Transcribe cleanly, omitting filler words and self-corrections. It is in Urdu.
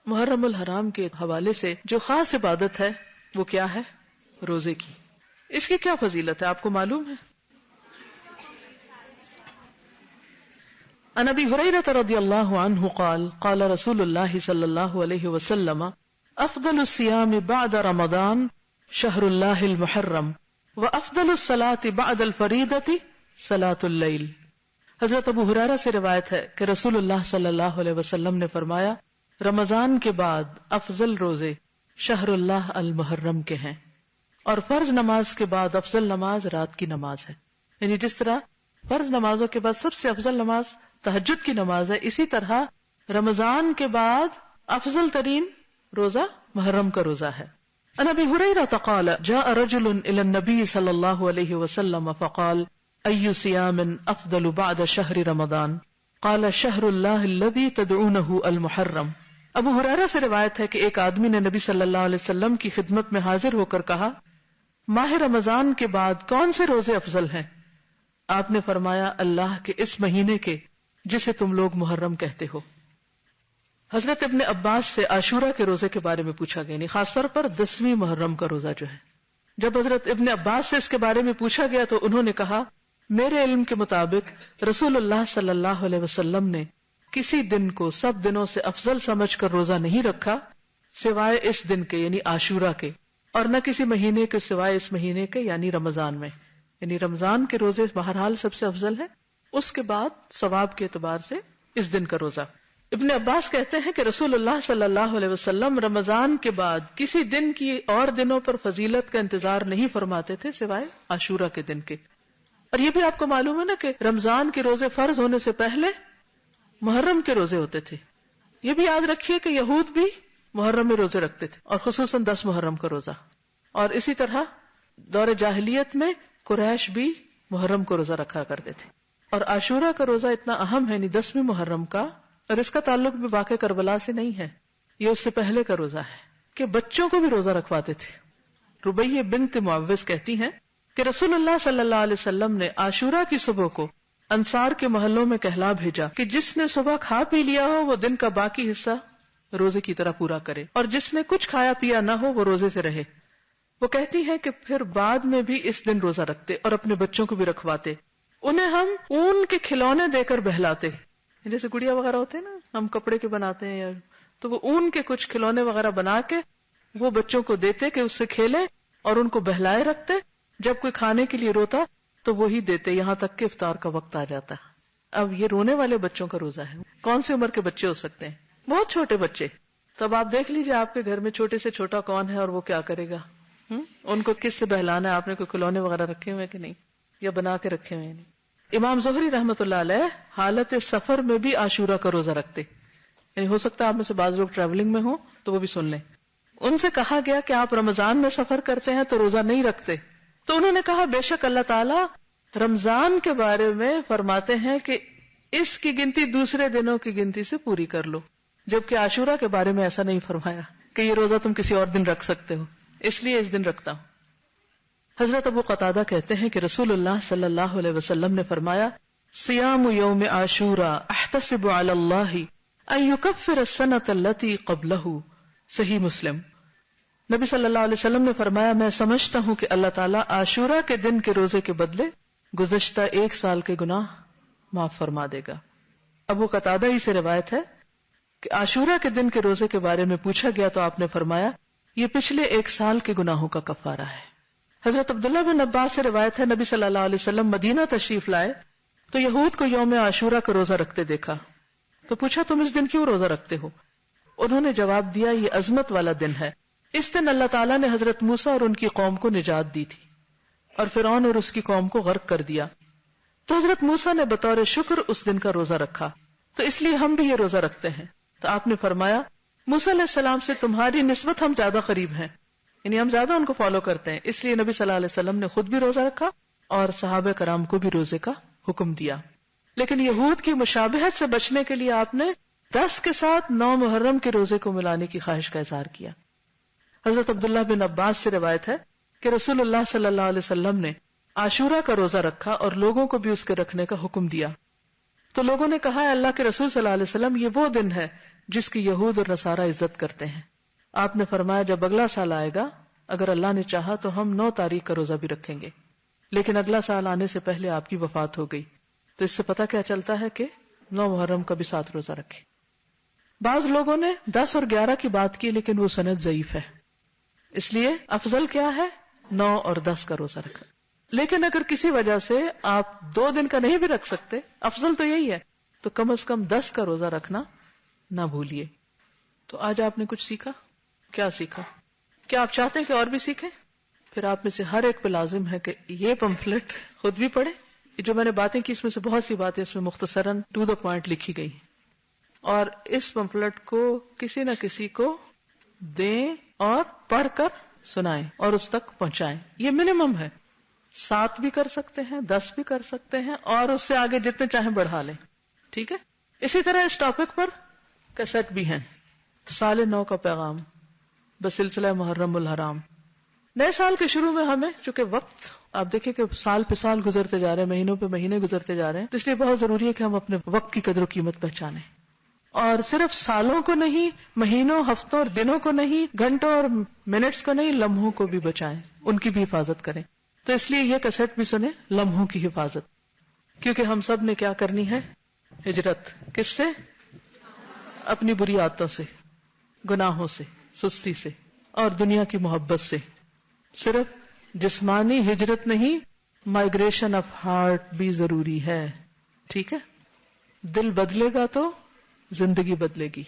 محرم الحرام کے حوالے سے جو خاص عبادت ہے وہ کیا ہے؟ روزے کی. اس کی کیا فضیلت ہے آپ کو معلوم ہے؟ عن ابی ہریرہ رضی اللہ عنہ قال قال رسول اللہ صلی اللہ علیہ وسلم افضل الصیام بعد رمضان شہر اللہ المحرم وافضل الصلاة بعد الفریضۃ صلاۃ اللیل. حضرت ابو ہریرہ سے روایت ہے کہ رسول اللہ صلی اللہ علیہ وسلم نے فرمایا رمضان کے بعد افضل روزے شہر اللہ المحرم کے ہیں، اور فرض نماز کے بعد افضل نماز رات کی نماز ہے. یعنی جس طرح فرض نمازوں کے بعد سب سے افضل نماز تہجد کی نماز ہے، اسی طرح رمضان کے بعد افضل ترین روزہ محرم کا روزہ ہے. عن ابی ہریرہ قال جاء رجل الى النبي صلی اللہ علیہ وسلم فقال ای صیام افضل بعد شہر رمضان قال شہر اللہ الذی تدعونہ المحرم. ابو ہریرہ سے روایت ہے کہ ایک آدمی نے نبی صلی اللہ علیہ وسلم کی خدمت میں حاضر ہو کر کہا ماہ رمضان کے بعد کون سے روزے افضل ہیں؟ آپ نے فرمایا اللہ کے اس مہینے کے جسے تم لوگ محرم کہتے ہو. حضرت ابن عباس سے عاشورہ کے روزے کے بارے میں پوچھا گیا، یعنی خاص طور پر 10ویں محرم کا روزہ جو ہے. جب حضرت ابن عباس سے اس کے بارے میں پوچھا گیا تو انہوں نے کہا میرے علم کے مطابق رسول اللہ صلی اللہ علیہ وسلم نے کسی دن کو سب دنوں سے افضل سمجھ کر روزہ نہیں رکھا سوائے اس دن کے یعنی عاشورہ کے، اور نہ کسی مہینے کے سوائے اس مہینے کے یعنی رمضان میں. یعنی رمضان کے روزے بہرحال سب سے افضل ہیں، اس کے بعد ثواب کے اعتبار سے اس دن کا روزہ. ابن عباس کہتے ہیں کہ رسول اللہ صلی اللہ علیہ وسلم رمضان کے بعد کسی دن کی اور دنوں پر فضیلت کا انتظار نہیں فرماتے تھے سوائے عاشورہ کے دن کے. اور یہ بھی آپ کو معلوم ہے نا کہ رمضان کے روزے فرض ہونے سے پہلے محرم کے روزے ہوتے تھے. یہ بھی یاد رکھیے کہ یہود بھی محرم میں روزے رکھتے تھے، اور خصوصاً 10 محرم کا روزہ. اور اسی طرح دور جاہلیت میں قریش بھی محرم کو روزہ رکھا کرتے تھے. اور عاشورہ کا روزہ اتنا اہم ہے، یعنی 10ویں محرم کا، اور اس کا تعلق بھی واقع کربلا سے نہیں ہے، یہ اس سے پہلے کا روزہ ہے کہ بچوں کو بھی روزہ رکھواتے تھے. ربیہ بنت معوذ کہتی ہیں کہ رسول اللہ صلی اللہ علیہ وسلم نے عاشورہ کی صبح کو انصار کے محلوں میں کہلا بھیجا کہ جس نے صبح کھا پی لیا ہو وہ دن کا باقی حصہ روزے کی طرح پورا کرے، اور جس نے کچھ کھایا پیا نہ ہو وہ روزے سے رہے. وہ کہتی ہے کہ پھر بعد میں بھی اس دن روزہ رکھتے اور اپنے بچوں کو بھی رکھواتے. انہیں ہم اون کے کھلونے دے کر بہلاتے، جیسے گڑیا وغیرہ ہوتے ہیں نا ہم کپڑے کے بناتے ہیں، تو وہ اون کے کچھ کھلونے وغیرہ بنا کے وہ بچوں کو دیتے کہ اس سے کھیلیں، اور ان کو بہلائے رکھتے. جب کوئی کھانے کے لیے روتا تو وہی دیتے یہاں تک کہ افطار کا وقت آ جاتا. اب یہ رونے والے بچوں کا روزہ ہے. کون سی عمر کے بچے ہو سکتے ہیں؟ بہت چھوٹے بچے. تو اب آپ دیکھ لیجیے آپ کے گھر میں چھوٹے سے چھوٹا کون ہے اور وہ کیا کرے گا. ان کو کس سے بہلانا ہے؟ آپ نے کوئی کھلونے وغیرہ رکھے ہوئے کہ نہیں، یا بنا کے رکھے ہوئے نہیں. امام زہری رحمۃ اللہ علیہ حالت سفر میں بھی عاشورہ کا روزہ رکھتے. یعنی ہو سکتا ہے آپ میں سے بعض لوگ ٹریولنگ میں ہوں تو وہ بھی سن لیں. ان سے کہا گیا کہ آپ رمضان میں سفر کرتے ہیں تو روزہ نہیں رکھتے. تو انہوں نے کہا بے شک اللہ تعالیٰ رمضان کے بارے میں فرماتے ہیں کہ اس کی گنتی دوسرے دنوں کی گنتی سے پوری کر لو، جبکہ عاشورہ کے بارے میں ایسا نہیں فرمایا کہ یہ روزہ تم کسی اور دن رکھ سکتے ہو، اس لیے اس دن رکھتا ہوں. حضرت ابو قتادہ کہتے ہیں کہ رسول اللہ صلی اللہ علیہ وسلم نے فرمایا صیام یوم عاشورہ احتسب علی اللہ ان یکفر السنۃ التی قبلہ. صحیح مسلم. نبی صلی اللہ علیہ وسلم نے فرمایا میں سمجھتا ہوں کہ اللہ تعالیٰ عاشورہ کے دن کے روزے کے بدلے گزشتہ 1 سال کے گناہ معاف فرما دے گا. ابو قتادہ ہی سے روایت ہے کہ عاشورہ کے دن کے روزے کے بارے میں پوچھا گیا تو آپ نے فرمایا یہ پچھلے 1 سال کے گناہوں کا کفارہ ہے. حضرت عبداللہ بن عباس سے روایت ہے نبی صلی اللہ علیہ وسلم مدینہ تشریف لائے تو یہود کو یوم عاشورہ کا روزہ رکھتے دیکھا تو پوچھا تم اس دن کیوں روزہ رکھتے ہو؟ انہوں نے جواب دیا یہ عظمت والا دن ہے، اس دن اللہ تعالیٰ نے حضرت موسیٰ اور ان کی قوم کو نجات دی تھی اور فرعون اور اس کی قوم کو غرق کر دیا، تو حضرت موسیٰ نے بطور شکر اس دن کا روزہ رکھا، تو اس لیے ہم بھی یہ روزہ رکھتے ہیں. تو آپ نے فرمایا موسیٰ علیہ السلام سے تمہاری نسبت ہم زیادہ قریب ہیں، یعنی ہم زیادہ ان کو فالو کرتے ہیں، اس لیے نبی صلی اللہ علیہ وسلم نے خود بھی روزہ رکھا اور صحابہ کرام کو بھی روزے کا حکم دیا. لیکن یہود کی مشابہت سے بچنے کے لیے آپ نے 10 کے ساتھ 9 محرم کے روزے کو ملانے کی خواہش کا اظہار کیا. حضرت عبداللہ بن عباس سے روایت ہے کہ رسول اللہ صلی اللہ علیہ وسلم نے عاشورہ کا روزہ رکھا اور لوگوں کو بھی اس کے رکھنے کا حکم دیا. تو لوگوں نے کہا اللہ کے رسول صلی اللہ علیہ وسلم یہ وہ دن ہے جس کی یہود اور نصارہ عزت کرتے ہیں. آپ نے فرمایا جب اگلا سال آئے گا اگر اللہ نے چاہا تو ہم 9 تاریخ کا روزہ بھی رکھیں گے، لیکن اگلا سال آنے سے پہلے آپ کی وفات ہو گئی. تو اس سے پتہ کیا چلتا ہے کہ 9 محرم کا بھی 7 روزہ رکھے. بعض لوگوں نے 10 اور 11 کی بات کی لیکن وہ سند ضعیف ہے، اس لیے افضل کیا ہے 9 اور 10 کا روزہ رکھنا. لیکن اگر کسی وجہ سے آپ 2 دن کا نہیں بھی رکھ سکتے، افضل تو یہی ہے، تو کم از کم 10 کا روزہ رکھنا نہ بھولیے. تو آج آپ نے کچھ سیکھا. کیا سیکھا؟ کیا آپ چاہتے ہیں کہ اور بھی سیکھیں؟ پھر آپ میں سے ہر ایک پہ لازم ہے کہ یہ پمفلٹ خود بھی پڑھے. جو میں نے باتیں کی اس میں سے بہت سی باتیں اس میں مختصراً ٹو دا پوائنٹ لکھی گئی ہیں، اور اس پمفلٹ کو کسی نہ کسی کو دیں اور پڑھ کر سنائیں اور اس تک پہنچائیں. یہ منیمم ہے. 7 بھی کر سکتے ہیں، 10 بھی کر سکتے ہیں، اور اس سے آگے جتنے چاہیں بڑھا لیں. ٹھیک ہے. اسی طرح اس ٹاپک پر کیسٹ بھی ہیں. سال نو کا پیغام بسلسلہ محرم الحرام. نئے سال کے شروع میں ہمیں چونکہ وقت آپ دیکھیں کہ سال پہ سال گزرتے جا رہے ہیں، مہینوں پہ مہینے گزرتے جا رہے ہیں، اس لیے بہت ضروری ہے کہ ہم اپنے وقت کی قدر و قیمت پہچانیں، اور صرف سالوں کو نہیں، مہینوں، ہفتوں اور دنوں کو نہیں، گھنٹوں اور منٹس کو نہیں، لمحوں کو بھی بچائیں، ان کی بھی حفاظت کریں. تو اس لیے یہ کیسٹ بھی سنیں، لمحوں کی حفاظت، کیونکہ ہم سب نے کیا کرنی ہے؟ ہجرت. کس سے؟ اپنی بری عادتوں سے، گناہوں سے، سستی سے اور دنیا کی محبت سے. صرف جسمانی ہجرت نہیں، مائگریشن آف ہارٹ بھی ضروری ہے. ٹھیک ہے. دل بدلے گا تو زندگی بدلے گی.